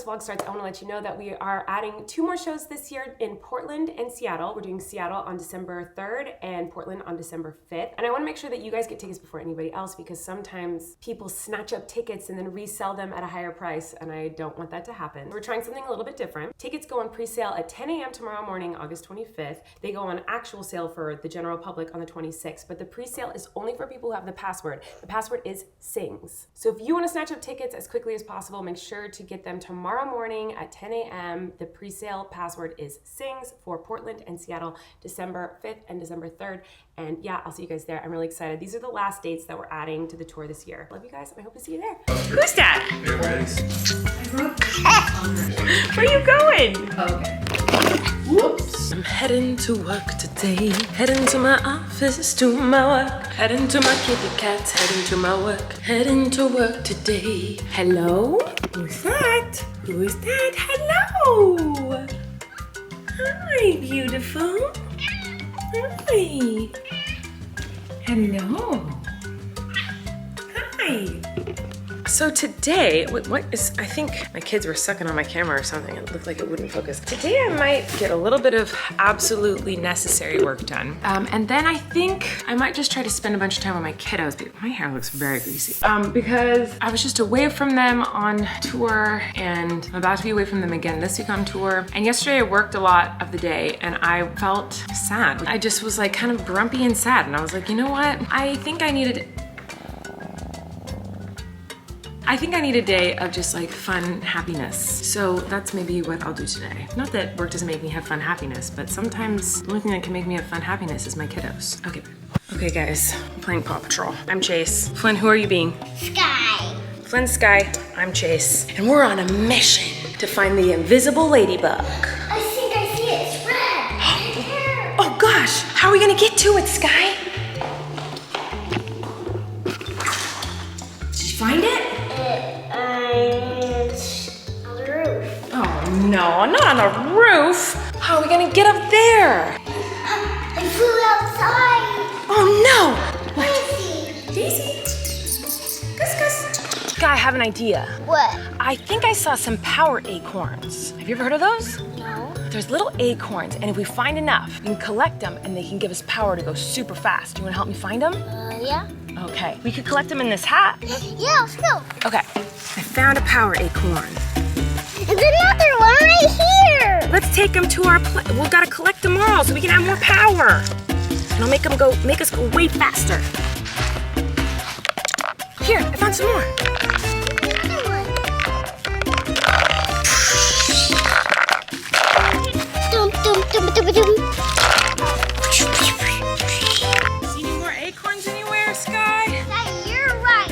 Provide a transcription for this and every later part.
vlog starts, I want to let you know that we are adding 2 more shows this year in Portland and Seattle. We're doing Seattle on December 3rd and Portland on December 5th. And I want to make sure that you guys get tickets before anybody else, because sometimes people snatch up tickets and then resell them at a higher price, and I don't want that to happen. We're trying something a little bit different. Tickets go on pre-sale at 10 a.m. tomorrow morning, August 25th. They go on actual sale for the general public on the 26th, but the pre-sale is only for people who have the password. The password is SINGS. So if you want to snatch up tickets as quickly as possible, make sure to get them tomorrow morning at 10 a.m. The pre-sale password is SINGS for Portland and Seattle, December 5th and December 3rd. And yeah, I'll see you guys there. I'm really excited. These are the last dates that we're adding to the tour this year. Love you guys, and I hope to see you there. Who's that? Where are you going? Okay. Whoops. I'm heading to work today. Heading to my office, to my work. Heading to my kitty cats, heading to my work. Heading to work today. Hello? Who's that? Who is that? Hello! Hi, beautiful. Hi. Hello. Hi. So today, I think my kids were sucking on my camera or something. It looked like it wouldn't focus. Today I might get a little bit of absolutely necessary work done. And then I think I might just try to spend a bunch of time with my kiddos. My hair looks very greasy. Because I was just away from them on tour, and I'm about to be away from them again this week on tour. And yesterday I worked a lot of the day and I felt sad. I just was like kind of grumpy and sad. And I was like, you know what? I think I need a day of just like fun happiness. So that's maybe what I'll do today. Not that work doesn't make me have fun happiness, but sometimes the only thing that can make me have fun happiness is my kiddos. Okay guys, I'm playing Paw Patrol. I'm Chase. Flynn, who are you being? Sky. Flynn's Sky, I'm Chase. And we're on a mission to find the invisible ladybug. I think I see it. It's red. Right here. Oh gosh, how are we gonna get to it, Sky? Did you find it? It's on the roof. Oh no, not on the roof. How are we gonna get up there? I flew outside. Oh no! Daisy. Daisy? Gus. Sky, I have an idea. What? I think I saw some power acorns. Have you ever heard of those? No. There's little acorns, and if we find enough, we can collect them and they can give us power to go super fast. Do you wanna help me find them? Yeah. Okay, we could collect them in this hat. Yeah, let's go. Okay, I found a power acorn. There's another one right here. Let's take them to our we gotta collect them all so we can have more power. And I'll make us go way faster. Here, I found some more. Another one. Dum, dum, dum, dum, dum. See any more acorns anywhere, Sky? Yeah, you're right.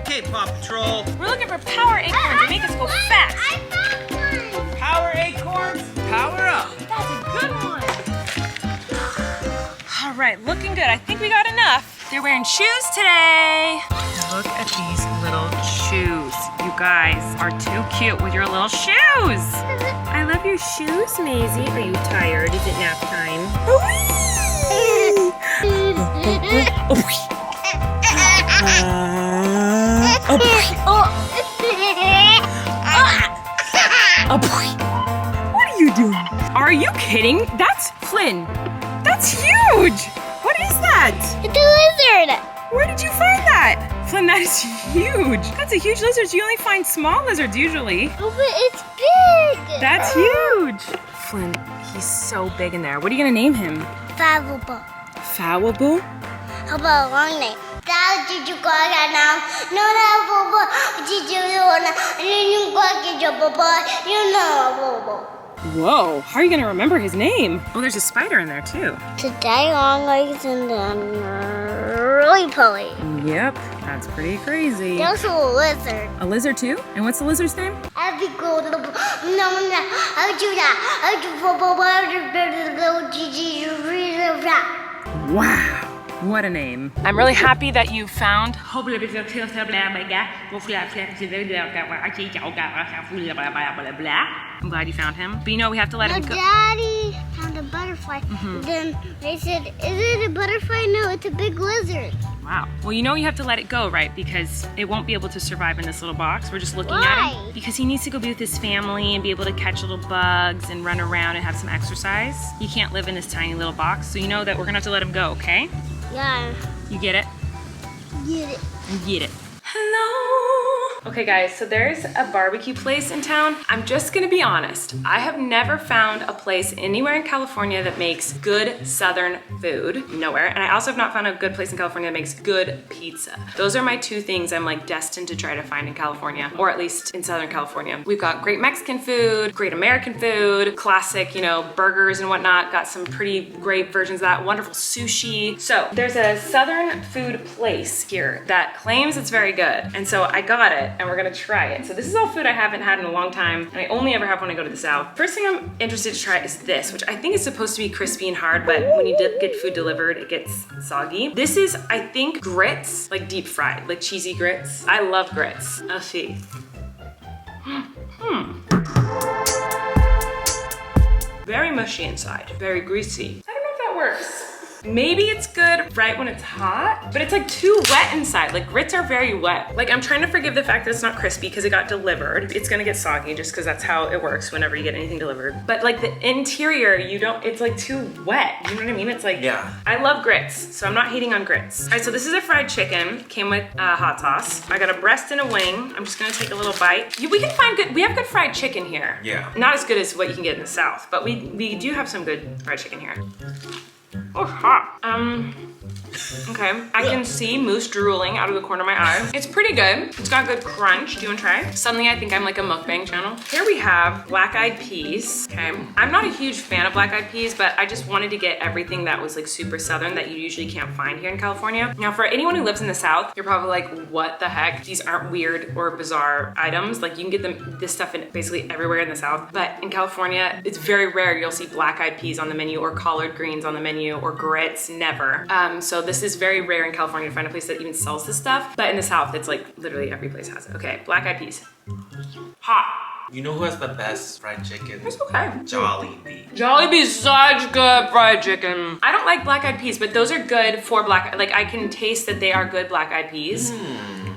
Okay, Paw Patrol. We're looking for power acorns to make us go fast. I found one. Power acorns, power up. That's a good one. All right, looking good. I think we got enough. They're wearing shoes today. Look at these little shoes. You guys are too cute with your little shoes. I love your shoes, Maisie. Are you tired? Is it nap time? What are you doing? Are you kidding? That's Flynn. That's huge. What is that? It's a lizard. Where did you find that? Flynn, that is huge. That's a huge lizard. You only find small lizards usually. Oh, but it's big. That's huge. Flynn, he's so big in there. What are you gonna name him? Valuable. Fowlable? How about a long name? Did you go now? No, no, did you know? Whoa, how are you gonna remember his name? Oh, there's a spider in there too. Today, long legs and really pulley. Yep, that's pretty crazy. There's a lizard. A lizard too? And what's the lizard's name? Wow, What a name. I'm really happy that you found. I'm glad you found him. But you know, we have to let No, him go. Daddy found a butterfly. Then they said, is it a butterfly? No, it's a big lizard. Wow. Well, you know you have to let it go, right? Because it won't be able to survive in this little box. We're just looking at Why? him. Because he needs to go be with his family and be able to catch little bugs and run around and have some exercise. He can't live in this tiny little box. So you know that we're gonna have to let him go, okay? Yeah, You get it? get it. You get it. Hello. Okay guys, so there's a barbecue place in town. I'm just gonna be honest. I have never found a place anywhere in California that makes good Southern food. Nowhere. And I also have not found a good place in California that makes good pizza. Those are my two things I'm like destined to try to find in California, or at least in Southern California. We've got great Mexican food, great American food, classic, you know, burgers and whatnot. Got some pretty great versions of that, wonderful sushi. So there's a Southern food place here that claims it's very good. And so I got it and we're gonna try it. So this is all food I haven't had in a long time and I only ever have when I go to the South. First thing I'm interested to try is this, which I think is supposed to be crispy and hard, but when you get food delivered, it gets soggy. This is, I think, grits, like deep fried, like cheesy grits. I love grits. Let's see. Very mushy inside, very greasy. I don't know if that works. Maybe it's good right when it's hot, but it's like too wet inside. Like grits are very wet. Like I'm trying to forgive the fact that it's not crispy because it got delivered. It's gonna get soggy just because that's how it works whenever you get anything delivered. But like the interior, it's like too wet. You know what I mean? It's like, Yeah. I love grits, so I'm not hating on grits. All right, so this is a fried chicken. Came with hot sauce. I got a breast and a wing. I'm just gonna take a little bite. We have good fried chicken here. Yeah. Not as good as what you can get in the South, but we do have some good fried chicken here. Oh, hot. Okay. I can see moose drooling out of the corner of my eye. It's pretty good. It's got good crunch. Do you wanna try? Suddenly I think I'm like a mukbang channel. Here we have black-eyed peas. Okay. I'm not a huge fan of black-eyed peas, but I just wanted to get everything that was like super Southern that you usually can't find here in California. Now for anyone who lives in the South, you're probably like, what the heck? These aren't weird or bizarre items. Like you can get this stuff in basically everywhere in the South, but in California, it's very rare you'll see black-eyed peas on the menu or collard greens on the menu or grits, never. So this is very rare in California to find a place that even sells this stuff, but in the South, it's like literally every place has it. Okay, black-eyed peas. Hot. You know who has the best fried chicken? It's okay. Jollibee. Jollibee's such good fried chicken. I don't like black-eyed peas, but those are good for like I can taste that they are good black-eyed peas.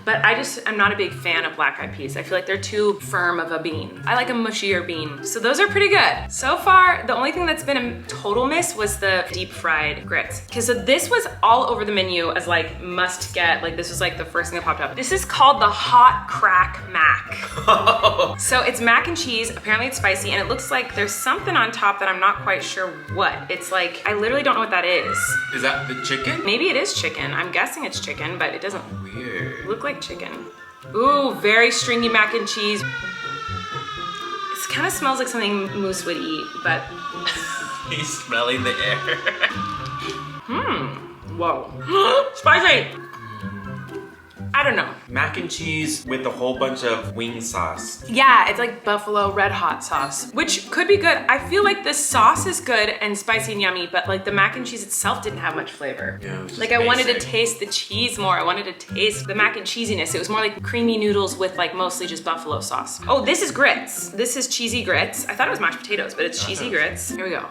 But I'm not a big fan of black-eyed peas. I feel like they're too firm of a bean. I like a mushier bean. So those are pretty good. So far, the only thing that's been a total miss was the deep fried grits. Okay, so this was all over the menu as like must get, like this was like the first thing that popped up. This is called the Hot Crack Mac. So it's mac and cheese, apparently it's spicy, and it looks like there's something on top that I'm not quite sure what. It's like, I literally don't know what that is. Is that the chicken? Maybe it is chicken. I'm guessing it's chicken, but it doesn't Weird. look like chicken. Ooh, very stringy mac and cheese. It kind of smells like something Moose would eat, but He's smelling the air. whoa. Spicy! I don't know. Mac and cheese with a whole bunch of wing sauce. Yeah, it's like buffalo red hot sauce, which could be good. I feel like the sauce is good and spicy and yummy, but like the mac and cheese itself didn't have much flavor. Yeah, it was just like I wanted to basic. taste the cheese more. I wanted to taste the mac and cheesiness. It was more like creamy noodles with like mostly just buffalo sauce. Oh, this is grits. This is cheesy grits. I thought it was mashed potatoes, but it's cheesy grits. Here we go.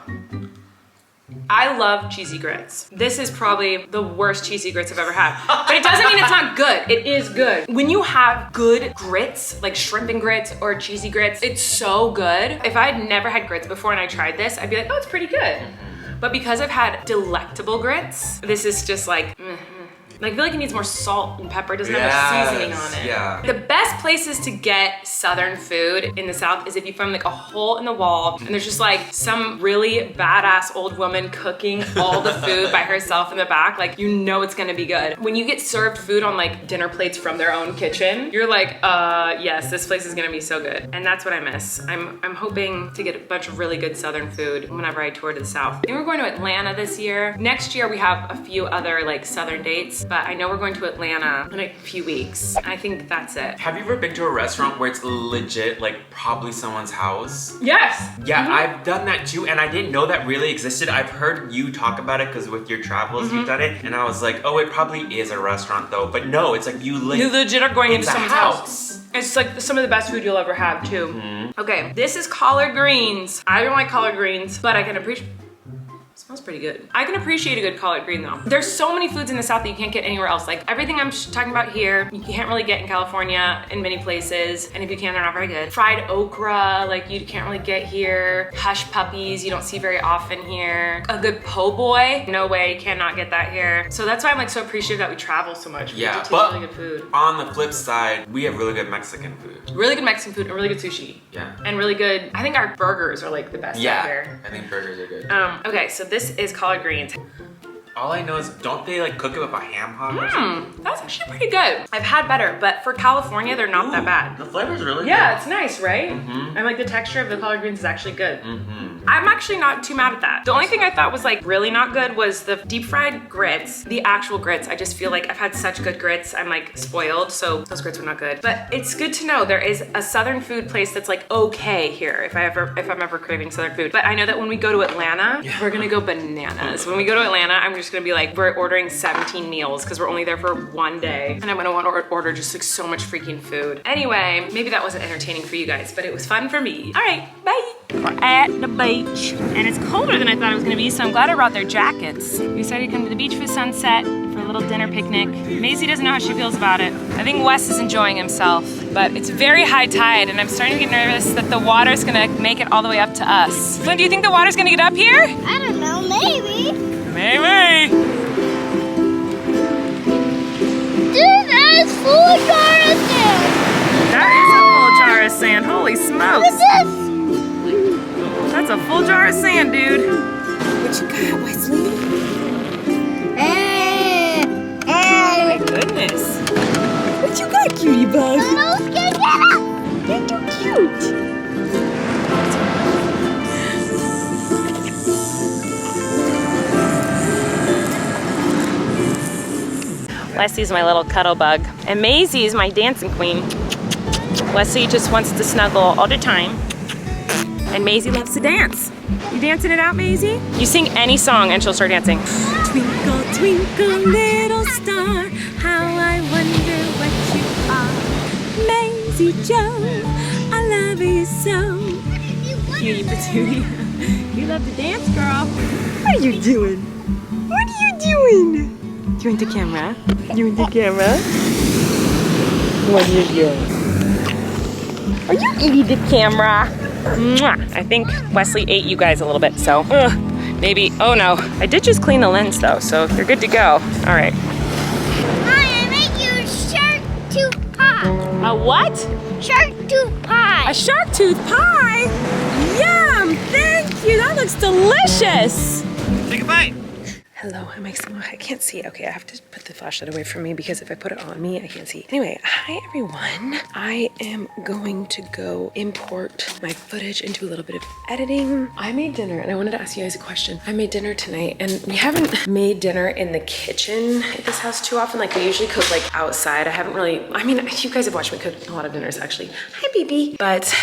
I love cheesy grits. This is probably the worst cheesy grits I've ever had. But it doesn't mean it's not good. It is good. When you have good grits, like shrimp and grits or cheesy grits, it's so good. If I had never had grits before and I tried this, I'd be like, oh, it's pretty good. But because I've had delectable grits, this is just like, I feel like it needs more salt and pepper. It doesn't have much seasoning on it. Yeah. The best places to get Southern food in the South is if you find like a hole in the wall and there's just like some really badass old woman cooking all the food by herself in the back. Like, you know it's gonna be good. When you get served food on like dinner plates from their own kitchen, you're like, yes, this place is gonna be so good. And that's what I miss. I'm hoping to get a bunch of really good Southern food whenever I tour to the South. I think we're going to Atlanta this year. Next year we have a few other like Southern dates. place, but I know we're going to Atlanta in a few weeks. I think that's it. Have you ever been to a restaurant where it's legit, like probably someone's house? Yes. Yeah, I've done that too, and I didn't know that really existed. I've heard you talk about it because with your travels you've done it, and I was like, oh, it probably is a restaurant though. But no, it's like you legit are going into someone's house. house. It's like some of the best food you'll ever have too. Okay, this is collard greens. I don't like collard greens, but I can appreciate. Smells pretty good. I can appreciate a good collard green though. There's so many foods in the South that you can't get anywhere else. Like everything I'm talking about here, you can't really get in California in many places. And if you can, they're not very good. Fried okra, like you can't really get here. Hush puppies, you don't see very often here. A good po' boy, no way, you cannot get that here. So that's why I'm like so appreciative that we travel so much. We get to taste but really good food. On the flip side, we have really good Mexican food. Really good Mexican food and really good sushi. Yeah. And really good, I think our burgers are like the best out here. I think burgers are good. Okay, so this is collard greens. All I know is, don't they like cook it with a ham hock or something? That's actually pretty good. I've had better, but for California, they're not that bad. The flavor's really Yeah, good. it's nice, right? And like the texture of the collard greens is actually good. I'm actually not too mad at that. The only thing I thought was like really not good was the deep fried grits. The actual grits, I just feel like I've had such good grits, I'm like spoiled, so those grits were not good. But it's good to know there is a Southern food place that's like okay here if I'm ever craving Southern food. But I know that when we go to Atlanta, we're gonna go bananas. When we go to Atlanta, I'm just gonna be like, we're ordering 17 meals because we're only there for one day. And I'm gonna want to order just like so much freaking food. Anyway, maybe that wasn't entertaining for you guys, but it was fun for me. All right, bye. We're at the beach and it's colder than I thought it was gonna be, so I'm glad I brought their jackets. We decided to come to the beach for sunset, for a little dinner picnic. Maisie doesn't know how she feels about it. I think Wes is enjoying himself, but it's very high tide and I'm starting to get nervous that the water's gonna make it all the way up to us. Flynn, do you think the water's gonna get up here? I don't know, maybe. Maybe. Dude, that is full jar of sand. That is a full jar of sand. Holy smokes. What's this? That's a full jar of sand, dude. What you got, Wesley? My goodness. What you got, cutie bug? Those can get up. You're too cute. Leslie's my little cuddle bug. And Maisie is my dancing queen. Leslie just wants to snuggle all the time. And Maisie loves to dance. You dancing it out, Maisie? You sing any song and she'll start dancing. Twinkle, twinkle, little star, how I wonder what you are. Maisie Joe, I love you so. Cutie patootie. You love to dance, girl. What are you doing? What are you doing? You into camera? You into camera? What are you doing? Are you eating the camera? Mwah. I think Wesley ate you guys a little bit, so maybe. Oh no, I did just clean the lens though, so you're good to go. All right. Hi, I make you a shark tooth pie. A what? Shark tooth pie. A shark tooth pie? Yum! Thank you. That looks delicious. Take a bite. Hello, I can't see. Okay, I have to put the flashlight away from me because if I put it on me, I can't see. Anyway, hi everyone. I am going to go import my footage into a little bit of editing. I made dinner and I wanted to ask you guys a question. I made dinner tonight and we haven't made dinner in the kitchen at this house too often. Like we usually cook like outside. I haven't really, I mean, you guys have watched me cook a lot of dinners actually. Hi, baby. But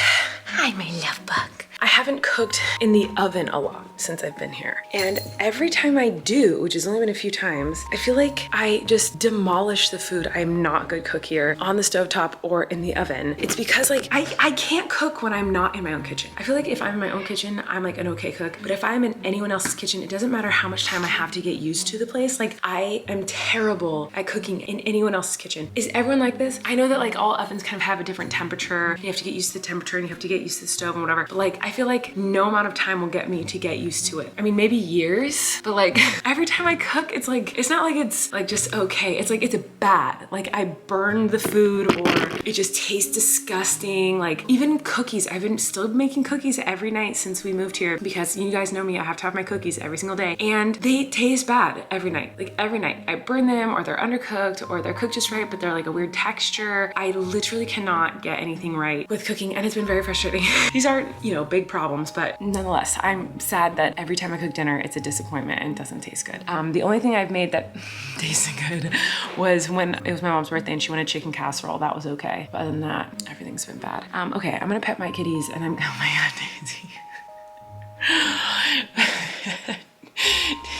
hi, my love bug. I haven't cooked in the oven a lot since I've been here. And every time I do, which has only been a few times, I feel like I just demolish the food. I'm not a good cook here on the stovetop or in the oven. It's because like, I can't cook when I'm not in my own kitchen. I feel like if I'm in my own kitchen, I'm like an okay cook. But if I'm in anyone else's kitchen, it doesn't matter how much time I have to get used to the place. Like I am terrible at cooking in anyone else's kitchen. Is everyone like this? I know that like all ovens kind of have a different temperature. You have to get used to the temperature and you have to get used to the stove and whatever. But like, I feel like no amount of time will get me to get used to it. I mean, maybe years, but like every time I cook, it's like, it's not like it's like just okay. It's like, it's bad. Like I burn the food or it just tastes disgusting. Like even cookies, I've been still making cookies every night since we moved here because you guys know me, I have to have my cookies every single day and they taste bad every night. Like every night I burn them or they're undercooked or they're cooked just right, but they're like a weird texture. I literally cannot get anything right with cooking and it's been very frustrating. These aren't, you know, big problems, but nonetheless, I'm sad that every time I cook dinner, it's a disappointment and doesn't taste good. The only thing I've made that tasted good was when it was my mom's birthday and she wanted chicken casserole. That was okay. But other than that, everything's been bad. Okay, I'm gonna pet my kitties and I'm, oh my God, Daisy.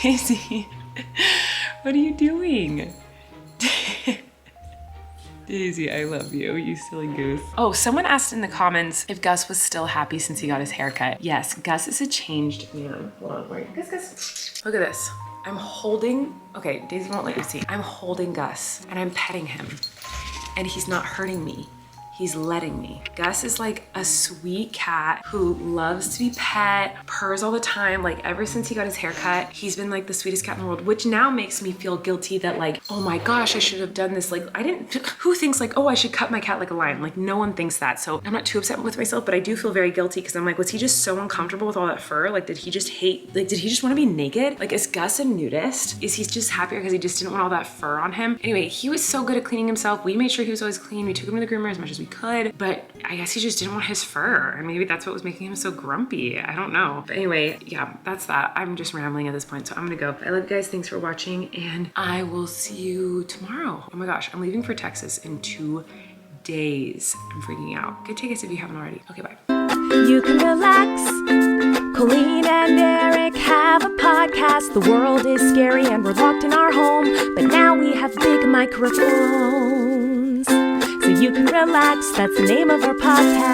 Daisy, what are you doing? Daisy, I love you, you silly goose. Oh, someone asked in the comments if Gus was still happy since he got his haircut. Yes, Gus is a changed man. Hold on, wait. Gus. Look at this. I'm holding, okay, Daisy won't let you see. I'm holding Gus and I'm petting him and he's not hurting me. He's letting me. Gus is like a sweet cat who loves to be pet, purrs all the time. Like ever since he got his haircut, he's been like the sweetest cat in the world, which now makes me feel guilty that like, oh my gosh, I should have done this. Like I didn't, who thinks like, oh, I should cut my cat like a lion? Like no one thinks that. So I'm not too upset with myself, but I do feel very guilty because I'm like, was he just so uncomfortable with all that fur? Like, did he just hate, like, did he just want to be naked? Like, is Gus a nudist? Is he just happier because he just didn't want all that fur on him? Anyway, he was so good at cleaning himself. We made sure he was always clean. We took him to the groomer as much as we could, but I guess he just didn't want his fur. And maybe that's what was making him so grumpy. I don't know. But anyway, yeah, that's that. I'm just rambling at this point, so I'm gonna go. I love you guys. Thanks for watching, and I will see you tomorrow. Oh my gosh, I'm leaving for Texas in 2 days. I'm freaking out. Get tickets if you haven't already. Okay, bye. You can relax. Colleen and Eric have a podcast. The world is scary and we're locked in our home, but now we have big microphones. So you can relax. That's the name of our podcast.